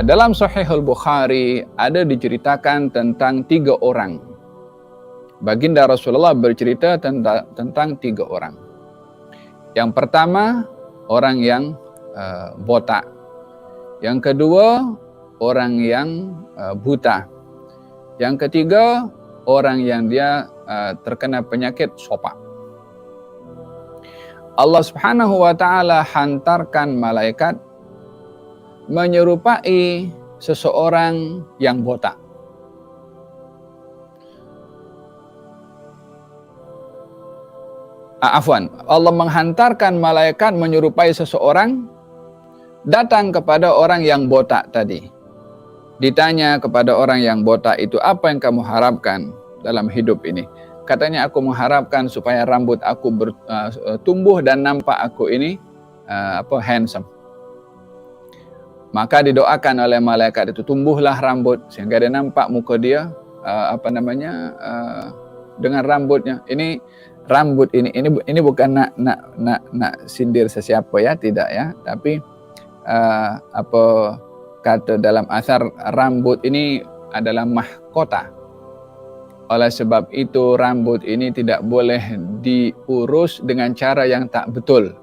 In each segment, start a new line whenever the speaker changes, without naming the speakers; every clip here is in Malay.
Dalam Sahihul Bukhari ada diceritakan tentang 3 orang. Baginda Rasulullah bercerita tentang 3 orang. Yang pertama, orang yang botak. Yang kedua, orang yang buta. Yang ketiga, orang yang dia terkena penyakit sopak. Allah Subhanahu wa taala hantarkan malaikat menyerupai seseorang yang botak. Allah menghantarkan malaikat menyerupai seseorang datang kepada orang yang botak tadi. Ditanya kepada orang yang botak itu, apa yang kamu harapkan dalam hidup ini? Katanya, aku mengharapkan supaya rambut aku tumbuh dan nampak aku ini handsome. Maka didoakan oleh malaikat itu, tumbuhlah rambut sehingga dia nampak muka dia dengan rambutnya. Ini rambut ini bukan nak sindir sesiapa ya, tidak ya, tapi kata dalam asar, rambut ini adalah mahkota. Oleh sebab itu rambut ini tidak boleh diurus dengan cara yang tak betul.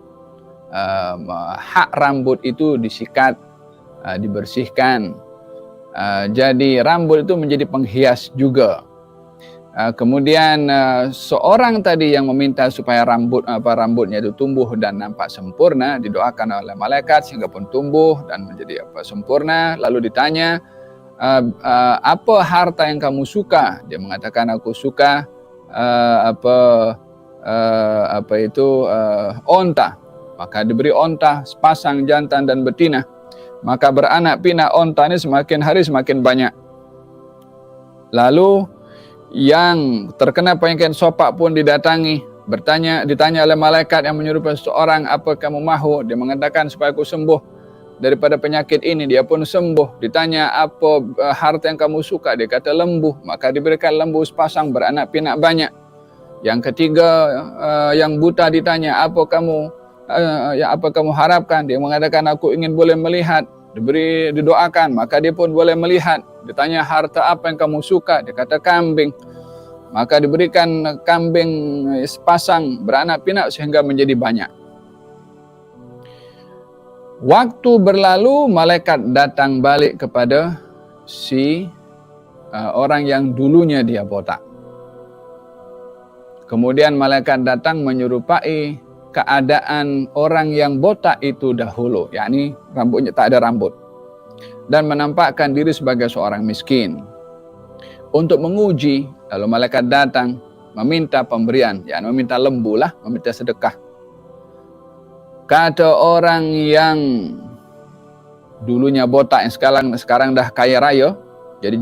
Hak rambut itu disikat, dibersihkan. Jadi rambut itu menjadi penghias juga. Kemudian seorang tadi yang meminta supaya rambutnya itu tumbuh dan nampak sempurna, didoakan oleh malaikat sehingga pun tumbuh dan menjadi sempurna. Lalu ditanya, apa harta yang kamu suka? Dia mengatakan, aku suka onta. Maka diberi onta, sepasang jantan dan betina. Maka beranak pinak onta ini semakin hari semakin banyak. Lalu yang terkena penyakit sopak pun ditanya oleh malaikat yang menyerupai seseorang, apa kamu mahu? Dia mengatakan, supaya aku sembuh daripada penyakit ini. Dia pun sembuh. Ditanya, apa harta yang kamu suka? Dia kata lembu. Maka diberikan lembu sepasang, beranak pinak banyak. Yang ketiga, yang buta ditanya, apa kamu harapkan? Dia mengatakan, aku ingin boleh melihat. Didoakan, maka dia pun boleh melihat. Ditanya, harta apa yang kamu suka? Dia kata kambing. Maka diberikan kambing sepasang, beranak pinak sehingga menjadi banyak. Waktu berlalu, malaikat datang balik kepada si orang yang dulunya dia botak. Kemudian malaikat datang menyerupai keadaan orang yang botak itu dahulu, yakni rambutnya tak ada rambut, dan menampakkan diri sebagai seorang miskin. Untuk menguji, lalu malaikat datang meminta pemberian, yakni meminta lembu lah, meminta sedekah. Kata orang yang dulunya botak, yang sekarang dah kaya raya, jadi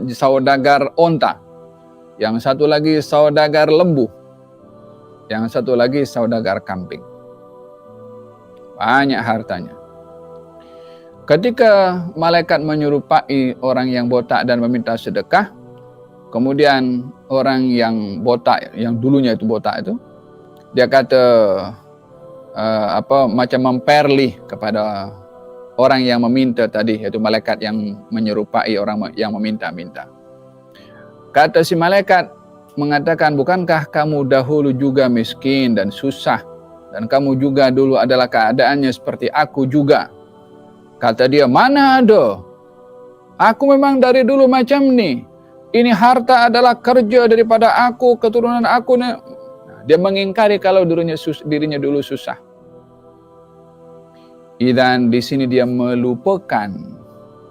saudagar onta, yang satu lagi saudagar lembu, yang satu lagi saudagar kambing. Banyak hartanya. Ketika malaikat menyerupai orang yang botak dan meminta sedekah, kemudian orang yang botak, yang dulunya itu botak itu, dia kata macam memperlih kepada orang yang meminta tadi, yaitu malaikat yang menyerupai orang yang meminta-minta. Kata si malaikat, mengatakan, bukankah kamu dahulu juga miskin dan susah, dan kamu juga dulu adalah keadaannya seperti aku juga? Kata dia, mana ada, aku memang dari dulu macam ni. Ini harta adalah kerja daripada aku, keturunan aku. Dia mengingkari kalau dirinya dulu susah. Dan di sini dia melupakan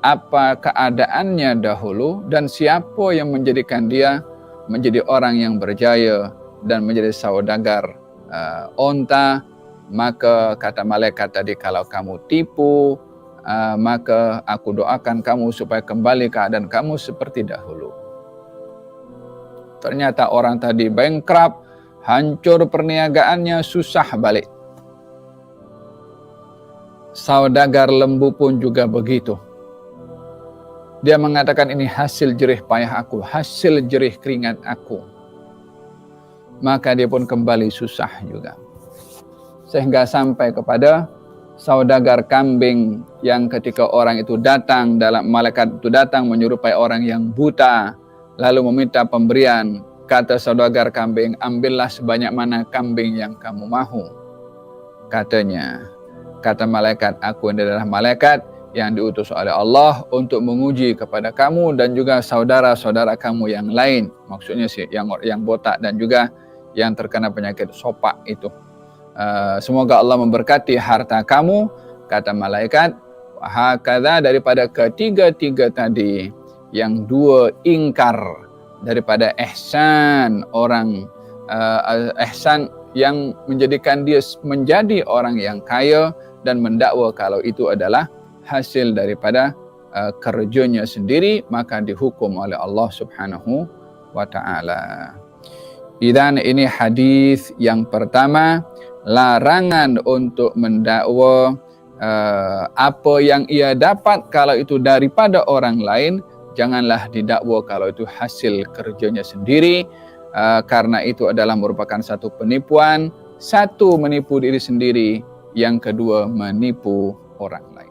apa keadaannya dahulu dan siapa yang menjadikan dia menjadi orang yang berjaya dan menjadi saudagar onta. Maka kata malaikat tadi, kalau kamu tipu, maka aku doakan kamu supaya kembali keadaan kamu seperti dahulu. Ternyata orang tadi bankrupt, hancur perniagaannya, susah balik. Saudagar lembu pun juga begitu. Dia mengatakan, ini hasil jerih payah aku, hasil jerih keringat aku. Maka dia pun kembali susah juga. Sehingga sampai kepada saudagar kambing yang ketika orang itu datang, malaikat itu datang menyerupai orang yang buta, lalu meminta pemberian. Kata saudagar kambing, ambillah sebanyak mana kambing yang kamu mahu. Kata malaikat, aku ini adalah malaikat yang diutus oleh Allah untuk menguji kepada kamu dan juga saudara-saudara kamu yang lain. Maksudnya sih yang botak dan juga yang terkena penyakit sopak itu. Semoga Allah memberkati harta kamu, kata malaikat. Hakadha, daripada ketiga-tiga tadi, yang dua ingkar daripada ihsan orang, ihsan yang menjadikan dia menjadi orang yang kaya dan mendakwa kalau itu adalah hasil daripada kerjanya sendiri, maka dihukum oleh Allah Subhanahu wa taala. Idzan ini hadis yang pertama, larangan untuk mendakwa apa yang ia dapat kalau itu daripada orang lain, janganlah didakwa kalau itu hasil kerjanya sendiri, karena itu adalah merupakan satu penipuan. Satu, menipu diri sendiri, yang kedua menipu orang lain.